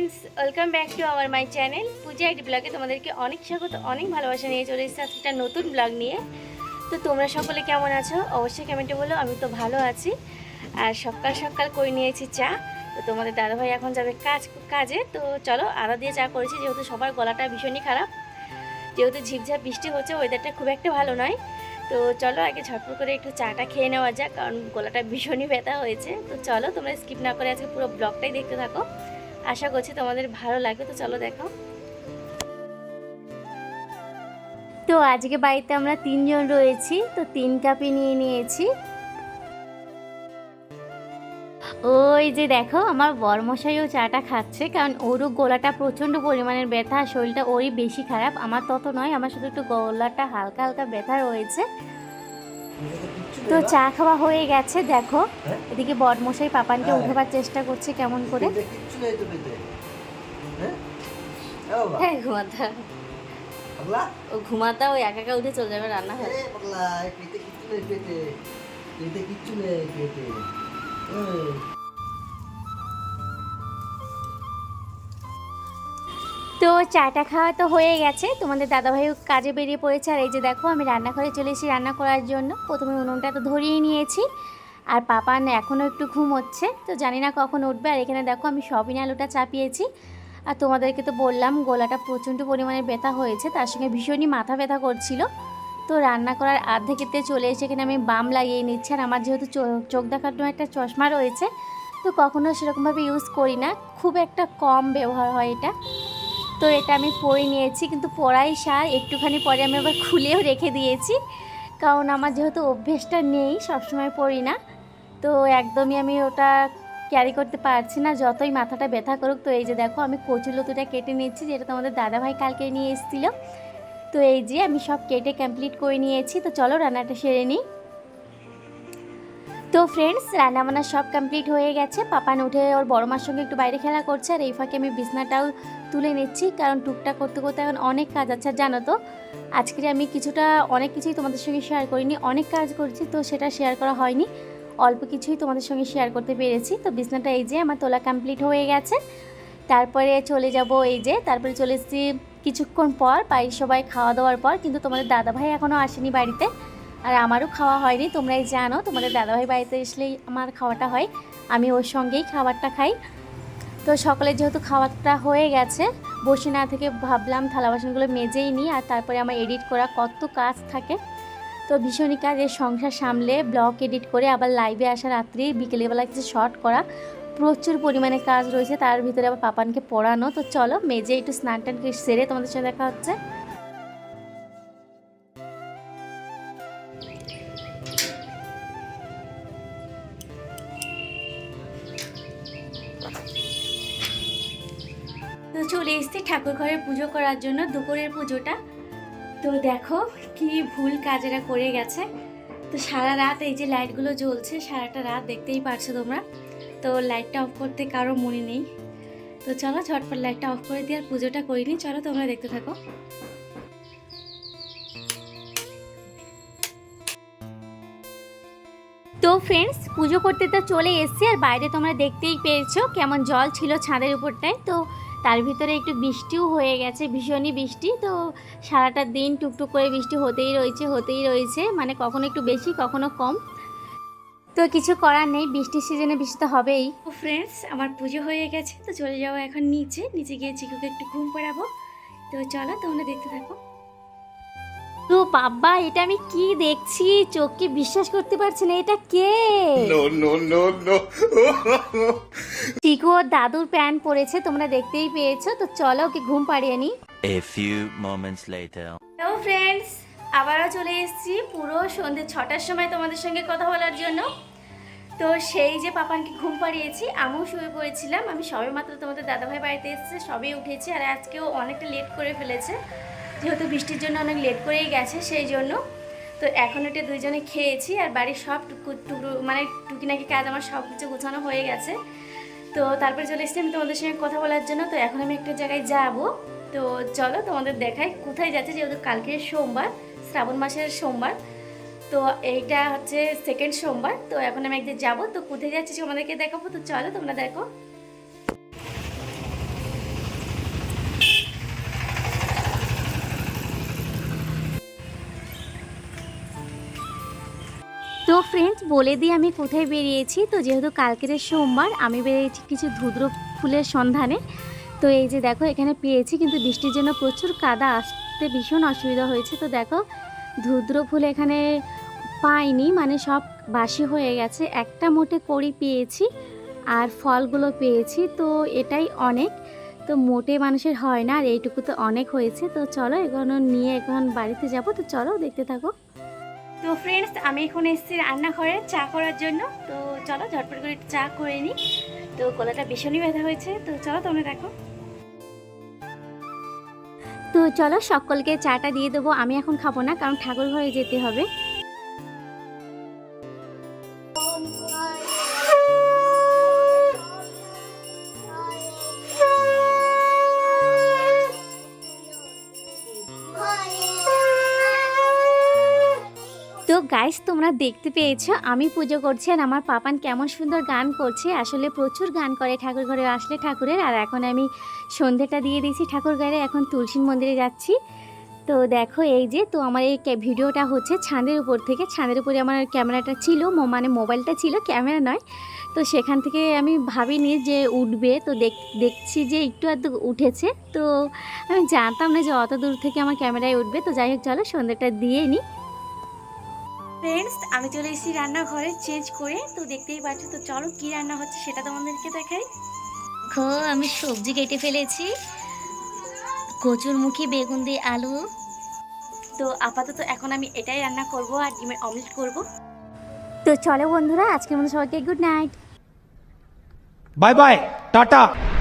Friends, welcome back to our my channel Puja ID ব্লগে তোমাদেরকে অনেক স্বাগত, অনেক ভালোবাসা নিয়ে চলে এসেছি আজকে একটা নতুন ব্লগ নিয়ে। তো তোমরা সকলে কেমন আছো অবশ্যই কমেন্টে বলো। আমি তো ভালো আছি। আর সকাল সকাল করে নিয়েছি চা। তো তোমাদের দাদাভাই এখন যাবে কাজে। তো চলো, আদা দিয়ে চা করেছি যেহেতু সবার গলাটা ভীষণই খারাপ, যেহেতু ঝিপঝাপ বৃষ্টি হচ্ছে, ওয়েদারটা খুব একটা ভালো নয়। তো চলো আগে ঝটপট করে একটু চাটা খেয়ে নেওয়া যাক, কারণ গলাটা ভীষণই ব্যথা হয়েছে। তো চলো তোমরা স্কিপ না করে আজকে পুরো ব্লগটাই দেখতে থাকো, আশা করছি তোমাদের ভালো লাগবে। তো চলো দেখো। তো আজকে বাড়িতে আমরা 3 জন রয়েছি, তো 3 কাপই নিয়ে নিয়েছি। ওই যে দেখো আমার বরমশাইও চাটা খাচ্ছে, কারণ ওরও গলাটা প্রচণ্ড পরিমাণের ব্যথা, শরীরটা ওরই বেশি খারাপ, আমার তত নয়, আমার শুধু একটু গলাটা হালকা হালকা ব্যথা রয়েছে। তো চা খাওয়া হয়ে গেছে। দেখো এদিকে বরমশাই পাপানকে উঠাবার চেষ্টা করছে কেমন করে। হ্যাঁ ঘুমাতা, ও ঘুমাতা, ওই একা একা উঠে চলে যাবে রান্না হয়। তো চাটা খাওয়া তো হয়ে গেছে, তোমাদের দাদাভাইও কাজে বেরিয়ে পড়েছে। আর এই যে দেখো আমি রান্নাঘরে চলে এসেছি রান্না করার জন্য। প্রথমে উনুনটা তো ধরিয়ে নিয়েছি, আর পাপান এখনও একটু ঘুমোচ্ছে, তো জানি না কখন উঠবে। আর এখানে দেখো আমি সবিন আলুটা চাপিয়েছি। আর তোমাদেরকে তো বললাম গলাটা প্রচণ্ড পরিমাণে ব্যথা হয়েছে, তার সঙ্গে ভীষণই মাথা ব্যথা করছিল। তো রান্না করার আর্ধেকেতে চলে এসে এখানে আমি বাম লাগিয়ে নিচ্ছি। আর আমার যেহেতু চোখ দেখার জন্য একটা চশমা রয়েছে, তো কখনো সেরকমভাবে ইউজ করি না, খুব একটা কম ব্যবহার হয় এটা। তো এটা আমি পরে নিয়েছি, কিন্তু পরাই সার একটুখানি পরে আমি আবার খুলেও রেখে দিয়েছি, কারণ আমার যেহেতু অভ্যেসটা নেই, সবসময় পরি না। তো একদমই আমি ওটা ক্যারি করতে পারছি না, যতই মাথাটা ব্যথা করুক। তো এই যে দেখো আমি কচুলতিটা কেটে নিচ্ছি, যেটা তোমাদের দাদাভাই কালকে নিয়ে এসেছিলো। তো এই যে আমি সব কেটে কমপ্লিট করে নিয়েছি। তো চলো রান্নাটা সেরে নিই। তো ফ্রেন্ডস, রান্নাবান্না সব কমপ্লিট হয়ে গেছে। পাপান উঠে ওর বড় মার সঙ্গে একটু বাইরে খেলা করছে, আর এই ফাঁকে আমি বিছনাটাও তুলে নিচ্ছি, কারণ টুকটাক করতে করতে এখন অনেক কাজ আছে। জানো তো আজকে আমি অনেক কিছুই তোমাদের সঙ্গে শেয়ার করিনি, অনেক কাজ করছি, তো সেটা শেয়ার করা হয়নি, অল্প কিছুই তোমাদের সঙ্গে শেয়ার করতে পেরেছি। তো বিছনাটা এই যে আমার তোলা কমপ্লিট হয়ে গেছে। তারপরে চলে যাব, এই যে তারপরে চলে এসেছি কিছুক্ষণ পর বাড়ির সবাই খাওয়া দাওয়ার পর, কিন্তু তোমাদের দাদাভাই এখনও আসেনি বাড়িতে, আর আমারও খাওয়া হয়নি। তোমরাই জানো তোমাদের দাদাভাই বাড়িতে আসলেই আমার খাওয়াটা হয়, আমি ওর সঙ্গেই খাবারটা খাই। তো সকালে যেহেতু খাবারটা হয়ে গেছে, বসে না থেকে ভাবলাম থালা বাসনগুলো মেজেই নিই, আর তারপরে আমার এডিট করা কত কাজ থাকে। তো ভীষণই কাজ, এই সংসার সামলে ব্লগ এডিট করে আবার লাইভে আসা, রাত্রি বিকেলবেলা কিছু শর্ট করা, প্রচুর পরিমাণে কাজ রয়েছে, তার ভিতরে আবার পাপানকে পড়ানো। তো চলো মেজে একটু স্নান টান সেরে তোমাদের সাথে দেখা হচ্ছে। তো চলে এসেছি ঠাকুর ঘরে পুজো করার জন্য, দুপুরের পুজোটা। তো দেখো কি ভুল কাজেরা করে গেছে। তো সারা রাত এই যে লাইটগুলো জ্বলছে, সারাটা রাত দেখতেই পারছো তোমরা। তো লাইটটা অফ করতে কারো মনে নেই। তো চলো ঝটপট লাইটটা অফ করে দিয়ে আর পুজোটা করিনি, চলো তোমরা দেখতে থাকো। তো ফ্রেন্ডস, পুজো করতে তো চলে এসেছি, আর বাইরে তোমরা দেখতেই পেয়েছো কেমন জল ছিল ছাদের উপরটায়। তো তার ভিতরে একটু বৃষ্টিও হয়ে গেছে, ভীষণই বৃষ্টি। তো সারাটা দিন টুকটুক করে বৃষ্টি হতেই রয়েছে, মানে কখনো একটু বেশি কখনো কম। তো কিছু করার নেই, বৃষ্টির সিজনে বৃষ্টি তো হবেই। তো ফ্রেন্ডস, আমার পুজো হয়ে গেছে, তো চলে যাবো এখন নিচে গিয়ে চিকুকে একটু ঘুম পাড়াবো। তো চলো তোমরা দেখতে থাকো। তো বাবা, এটা আমি কি দেখছি, চোখকে বিশ্বাস করতে পারছি না, এটা কে? চিকু ওর দাদুর প্যান্ট পরেছে, তোমরা দেখতেই পেয়েছো। তো চলো ওকে ঘুম পাড়িয়ে নি। A few moments later. Hello friends, আবারও চলে এসেছি পুরো সন্ধ্যে 6টার সময় তোমাদের সঙ্গে কথা বলার জন্য। তো সেই যে পাপানকে ঘুম পাড়িয়েছি, আমিও শুয়ে পড়েছিলাম। আমি সবে মাত্র তোমাদের দাদাভাই বাড়িতে এসেছে, সবেই উঠেছি। আর আজকেও অনেকটা লেট করে ফেলেছে, যেহেতু বৃষ্টির জন্য অনেক লেট করেই গেছে, সেই জন্য। তো এখন এটা দুইজনে খেয়েছি, আর বাড়ির সব মানে টুকিনাকি কাজ আমার সব কিছু গোছানো হয়ে গেছে। তো তারপরে চলে এসেছি আমি তোমাদের সঙ্গে কথা বলার জন্য। তো এখন আমি একটা জায়গায় যাব, তো চলো তোমাদের দেখাই কোথায় যাচ্ছে, যেহেতু কালকে সোমবার, শ্রাবণ মাসের সোমবার। তো এইটা হচ্ছে সেকেন্ড সোমবার। তো এখন আমি একদিন যাবো, তো কোথায় যাচ্ছি তোমাদেরকে দেখাবো। তো চলো তোমরা দেখো। তো ফ্রেন্ডস বলে দিই আমি কোথায় বেরিয়েছি। তো যেহেতু কালকের সোমবার আমি বেরিয়েছি কিছু ধুদ্র ফুলের সন্ধানে। তো এই যে দেখো এখানে পেয়েছি, কিন্তু বৃষ্টির জন্য প্রচুর কাদা, আসতে ভীষণ অসুবিধা হয়েছে। তো দেখো ধুদ্র ফুল এখানে পাইনি, মানে সব বাসি হয়ে গেছে। একটা মোটে কড়ি পেয়েছি আর ফলগুলো পেয়েছি, তো এটাই অনেক। তো মোটে মানুষের হয় না, আর এইটুকু তো অনেক হয়েছে। তো চলো এগুলো নিয়ে এখন বাড়িতে যাব। তো চলো দেখতে থাকো। তো ফ্রেন্ডস আমি এখন এসেছি রান্নাঘরে চা করার জন্য। তো চলো ঝটপট করে একটু চা করে নিই। তো গলাটা ভীষণই ব্যথা হয়েছে। তো চলো তোমরা দেখো। তো চলো সকলকে চাটা দিয়ে দেবো। আমি এখন খাবো না, কারণ ঠাকুর ঘরে যেতে হবে। তো গাইস তোমরা দেখতে পেয়েছো আমি পুজো করছি, আর আমার পাপান কেমন সুন্দর গান করছে। আসলে প্রচুর গান করে ঠাকুর ঘরে আসলে ঠাকুরের। আর এখন আমি সন্ধেটা দিয়ে দিয়েছি ঠাকুর ঘরে, এখন তুলসী মন্দিরে যাচ্ছি। তো দেখো এই যে, তো আমার এই ভিডিওটা হচ্ছে ছাদের উপর থেকে। ছাদের উপরে আমার ক্যামেরাটা ছিল, মানে মোবাইলটা ছিল, ক্যামেরা নয়। তো সেখান থেকে আমি ভাবিনি যে উঠবে। তো দেখছি যে একটু আধটু উঠেছে। তো আমি জানতাম না যে অত দূর থেকে আমার ক্যামেরায় উঠবে। তো যাই হোক চলো সন্ধ্যাটা দিয়ে নিই। ফ্রেন্ডস আমি চলে এসেছি রান্নাঘরে চেঞ্জ করে। তো দেখতেই পাচ্ছ। তো চলো কি রান্না হচ্ছে সেটা তোমাদেরকে দেখাই। দেখো আমি সবজি কেটে ফেলেছি, কচুরমুখী, বেগুন দিয়ে আলু। তো আপাতত এখন আমি এটাই রান্না করব, আর ডিমের অমলেট করব। তো চলো বন্ধুরা আজকের মতো সবাইকে good night, bye bye Tata.